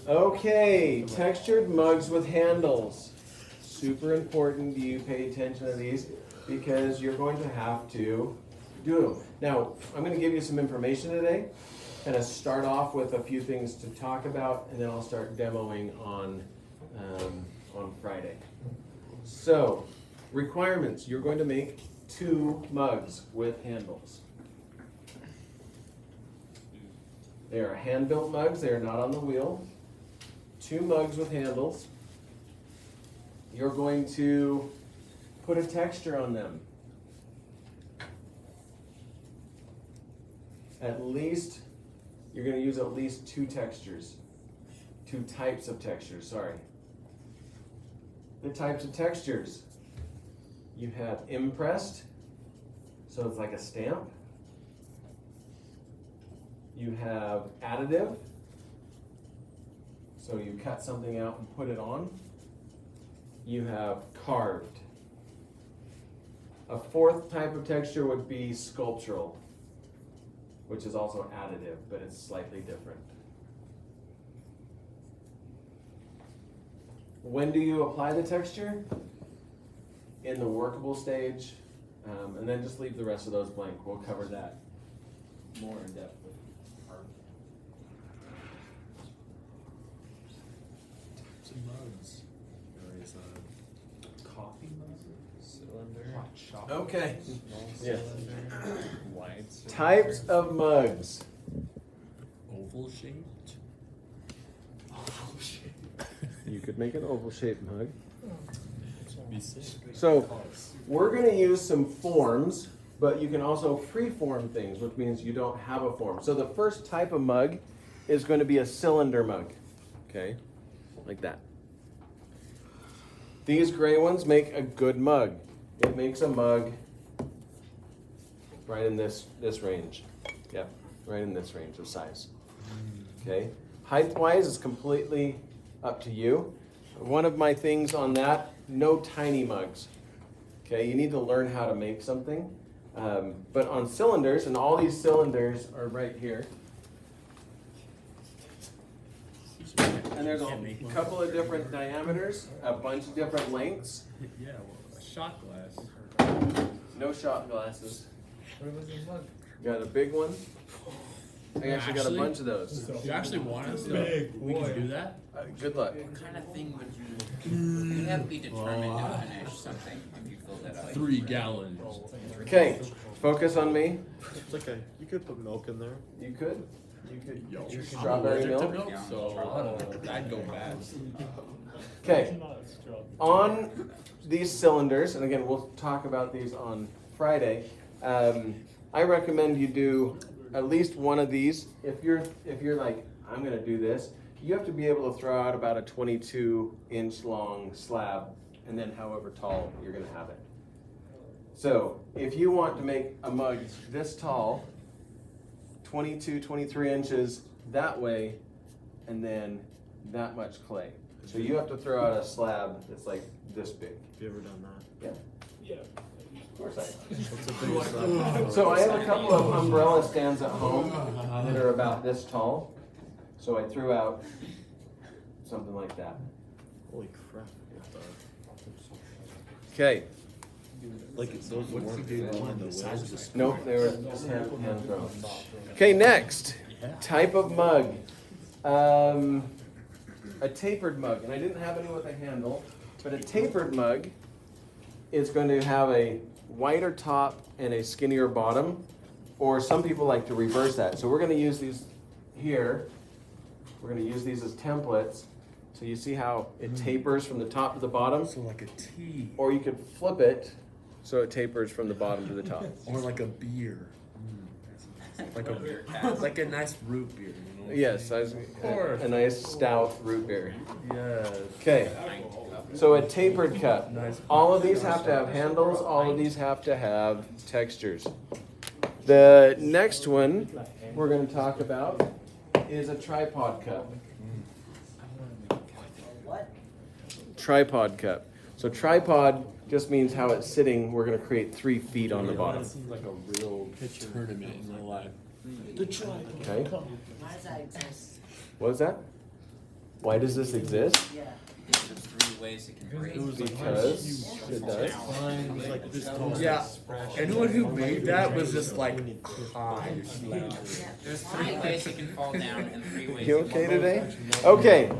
Okay, textured mugs with handles. Super important you pay attention to these because you're going to have to do them. Now, I'm going to give you some information today, kind of start off with a few things to talk about, and then I'll start demoing on Friday. So, requirements. You're going to make 2 mugs with handles. They are hand-built mugs. They are not on the wheel. 2 mugs with handles. You're going to put a texture on them. At least, you're going to use at least 2 textures. 2 types of textures, sorry. The types of textures. You have impressed, so it's like a stamp. You have additive, so you cut something out and put it on. You have carved. A 4th type of texture would be sculptural, which is also additive, but it's slightly different. When do you apply the texture? In the workable stage, and then just leave the rest of those blank. We'll cover that more in depth. Mugs. There is a coffee mug, cylinder, hot chocolate. Okay. Small Yes. cylinder, wide cylinder. Types of mugs. Oval shaped. Oval shaped. You could make an oval shaped mug. Be sick. So we're going to use some forms, but you can also free-form things, which means you don't have a form. So the first type of mug is going to be a cylinder mug. Okay, like that. These gray ones make a good mug. It makes a mug right in this range. Yeah, right in this range of size. Okay, height-wise is completely up to you. One of my things on that, no tiny mugs. Okay, you need to learn how to make something. But on cylinders, and all these cylinders are right here. And there's a couple of different diameters, a bunch of different lengths. Yeah, well, a shot glass. No shot glasses. What was your mug? Got a big one. I actually got a bunch of those. You actually want us to? Big We can boy. do that? Good luck. What kind of thing would you? You have to be determined to finish something if you fill that out. 3 gallons. Okay, focus on me. It's okay. You could put milk in there. You could. You could. Yo, Strawberry I'm allergic to milk? milk, so that'd go bad. Okay. On these cylinders, and again, we'll talk about these on Friday. I recommend you do at least one of these. If you're like, I'm gonna do this, you have to be able to throw out about a 22-inch long slab, and then however tall you're gonna have it. So if you want to make a mug this tall, 22, 23 inches that way, and then that much clay. So you have to throw out a slab that's like this big. Have you ever done that? Yeah. Of course I have. What's the biggest slab? So I have a couple of umbrella stands at home that are about this tall. So I threw out something like that. Holy crap. Okay. Like those weren't the size of the Nope, they were just hand thrown. Okay, next. Type of mug. A tapered mug. And I didn't have any with a handle, but a tapered mug is going to have a wider top and a skinnier bottom. Or some people like to reverse that. So we're going to use these here. We're going to use these as templates. So you see how it tapers from the top to the bottom? So like a tea. Or you could flip it so it tapers from the bottom to the top. Or like a beer. Like a nice root beer, you know? Yes, a nice stout root beer. Yes. Okay, so a tapered cup. Nice. All of these have to have handles. All of these have to have textures. The next one we're going to talk about is a tripod cup. Tripod cup. So tripod just means how it's sitting. We're going to create 3 feet on the bottom. Seems like a real tournament in real life. Okay. Why does that exist? What is that? Why does this exist? Because there's 3 ways it can break. Because it does. It was like this tall. Yeah, anyone who made that was just like, hi. There's 3 ways it can fall down and 3 ways You it okay won't. today? Okay.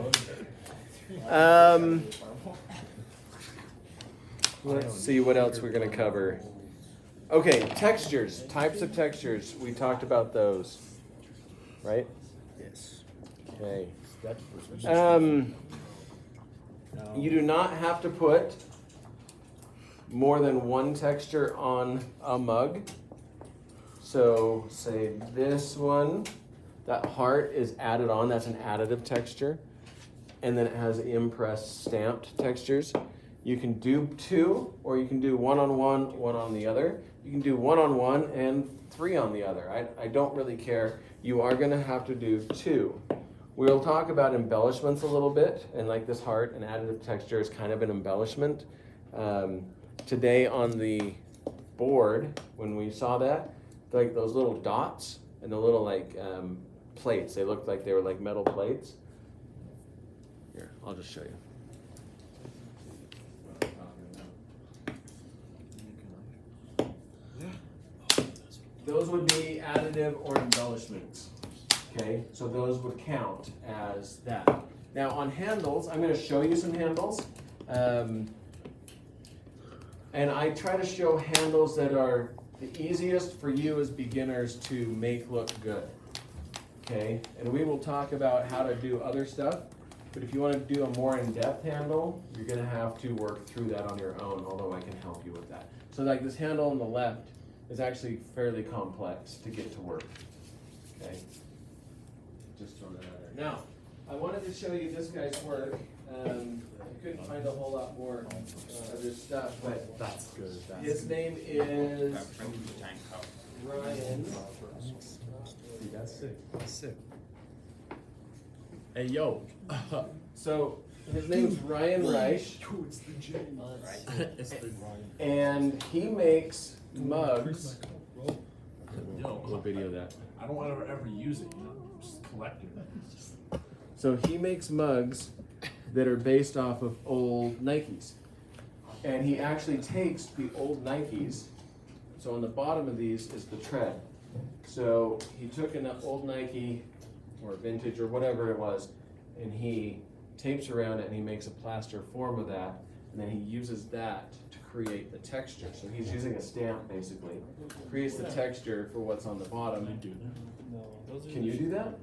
Let's see what else we're gonna cover. Okay, textures, types of textures. We talked about those, right? Yes. Okay. That's You do not have to put more than one texture on a mug. So say this one, that heart is added on, that's an additive texture. And then it has impressed stamped textures. You can do 2, or you can do 1 on one, 1 on the other. You can do 1 on one and 3 on the other. I don't really care. You are gonna have to do 2. We'll talk about embellishments a little bit, and like this heart, an additive texture is kind of an embellishment. Today on the board, when we saw that, like those little dots and the little like plates, they looked like they were like metal plates. Here, I'll just show you. Those would be additive or embellishments. Okay, so those would count as that. Now on handles, I'm going to show you some handles. And I try to show handles that are the easiest for you as beginners to make look good. Okay, and we will talk about how to do other stuff. But if you want to do a more in-depth handle, you're going to have to work through that on your own, although I can help you with that. So like this handle on the left is actually fairly complex to get to work. Okay, just throw that out there. Now, I wanted to show you this guy's work. I couldn't find a whole lot more other stuff, but That's good. That's his name is Got printed in time code. Ryan. Dude, that's sick. That's sick. Hey, yo. So his name's Ryan Reich, Right? It's the and he makes mugs. We'll video that. I don't want to ever use it, you know, just collecting it. So he makes mugs that are based off of old Nikes. And he actually takes the old Nikes, so on the bottom of these is the tread. So he took an old Nike, or vintage, or whatever it was, and he tapes around it and he makes a plaster form of that, and then he uses that to create the texture. So he's using a stamp basically, creates the texture for what's on the bottom. Can you do that?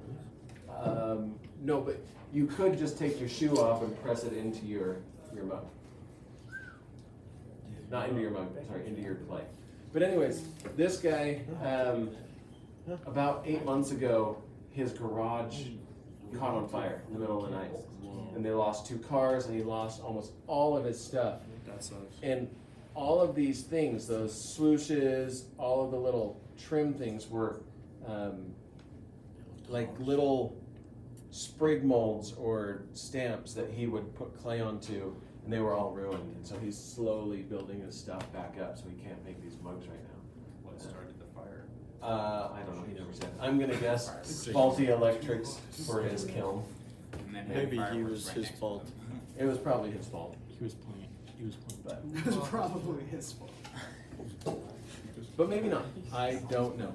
No, but you could just take your shoe off and press it into your mug. Not into your mug, sorry, into your clay. But anyways, this guy, about 8 months ago, his garage caught on fire in the middle of the night. And they lost 2 cars, and he lost almost all of his stuff. That sucks. And all of these things, those swooshes, all of the little trim things were like little sprig molds or stamps that he would put clay onto, and they were all ruined. And so he's slowly building his stuff back up, so he can't make these mugs right now. What started the fire? I don't know, he never said. I'm gonna guess faulty electrics for his kiln. And then Maybe he fireworks was right his next fault. It was probably his fault. He was playing. But, It was probably his fault. but maybe not. I don't know.